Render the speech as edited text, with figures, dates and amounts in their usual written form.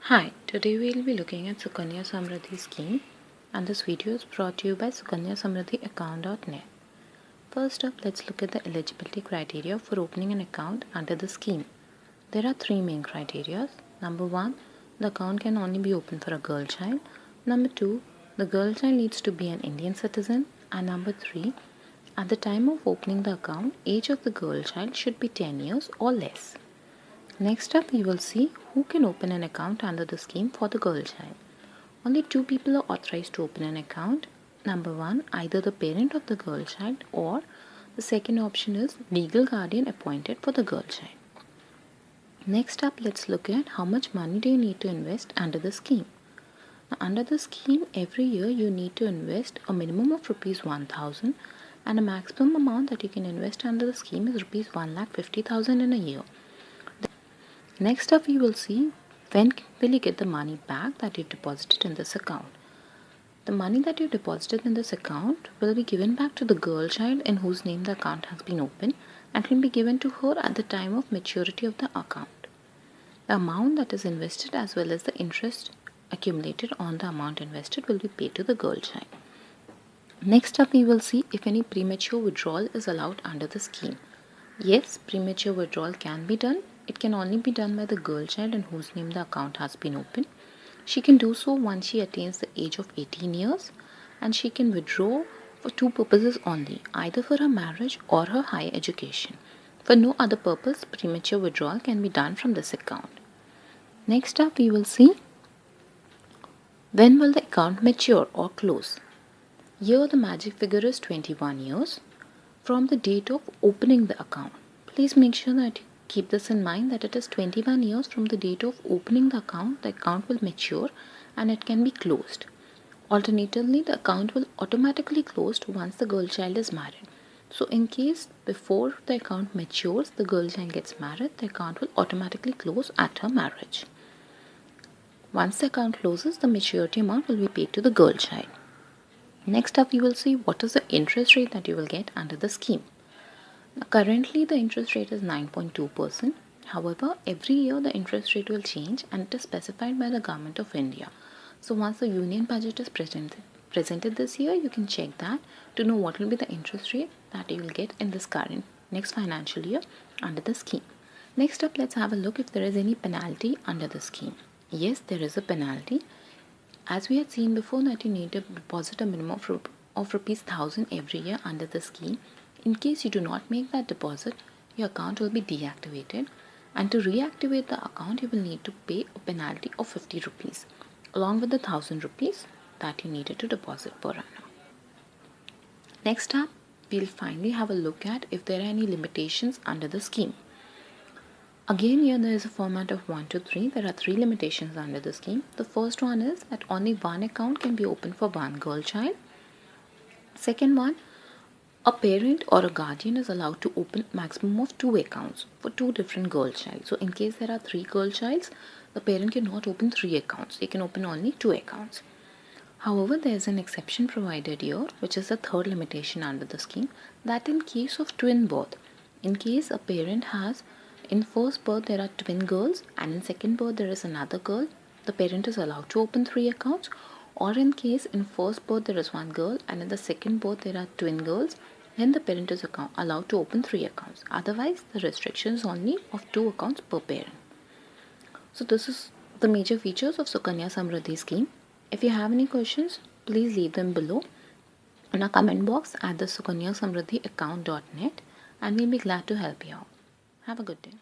Hi, today we will be looking at Sukanya Samriddhi scheme, and this video is brought to you by Sukanya Samriddhi account.net. First up, let's look at the eligibility criteria for opening an account under the scheme. There are three main criteria. Number 1, the account can only be opened for a girl child. Number 2, the girl child needs to be an Indian citizen. And number 3, at the time of opening the account, age of the girl child should be 10 years or less. Next up, we will see who can open an account under the scheme for the girl child. Only two people are authorized to open an account. Number 1, either the parent of the girl child, or the second option is legal guardian appointed for the girl child. Next up, let's look at how much money do you need to invest under the scheme. Now, under the scheme, every year you need to invest a minimum of rupees 1000, and a maximum amount that you can invest under the scheme is rupees 1,50,000 in a year. Next up, we will see when will you get the money back that you deposited in this account. The money that you deposited in this account will be given back to the girl child in whose name the account has been opened, and can be given to her at the time of maturity of the account. The amount that is invested as well as the interest accumulated on the amount invested will be paid to the girl child. Next up, we will see if any premature withdrawal is allowed under the scheme. Yes, premature withdrawal can be done. It can only be done by the girl child in whose name the account has been opened. She can do so once she attains the age of 18 years, and she can withdraw for two purposes only, either for her marriage or her higher education. For no other purpose, premature withdrawal can be done from this account. Next up, we will see when will the account mature or close. Here the magic figure is 21 years from the date of opening the account. Please make sure that you keep this in mind, that it is 21 years from the date of opening the account will mature and it can be closed. Alternatively, the account will automatically close once the girl child is married. So in case before the account matures, the girl child gets married, the account will automatically close at her marriage. Once the account closes, the maturity amount will be paid to the girl child. Next up, we will see what is the interest rate that you will get under the scheme. Now, currently, the interest rate is 9.2%. However, every year the interest rate will change, and it is specified by the Government of India. So once the union budget is presented this year, you can check that to know what will be the interest rate that you will get in this next financial year under the scheme. Next up, let's have a look if there is any penalty under the scheme. Yes, there is a penalty. As we had seen before, that you need to deposit a minimum of rupees 1000 every year under the scheme. In case you do not make that deposit, your account will be deactivated, and to reactivate the account you will need to pay a penalty of 50 rupees along with the 1000 rupees that you needed to deposit per annum. Next up, we'll finally have a look at if there are any limitations under the scheme. Again, here there is a format of 1 to 3. There are 3 limitations under the scheme. The first one is that only one account can be opened for one girl child. Second one, a parent or a guardian is allowed to open maximum of 2 accounts for 2 different girl child. So in case there are 3 girl childs, the parent cannot open 3 accounts. They can open only 2 accounts. However, there is an exception provided here, which is the third limitation under the scheme, that in case of twin birth, in case a parent has, in first birth there are twin girls and in second birth there is another girl, the parent is allowed to open 3 accounts. Or in case in first birth there is one girl and in the second birth there are twin girls, then the parent is allowed to open 3 accounts. Otherwise, the restriction is only of 2 accounts per parent. So this is the major features of Sukanya Samriddhi scheme. If you have any questions, please leave them below in our comment box at the Sukanya Samriddhi account.net, and we'll be glad to help you out. Have a good day.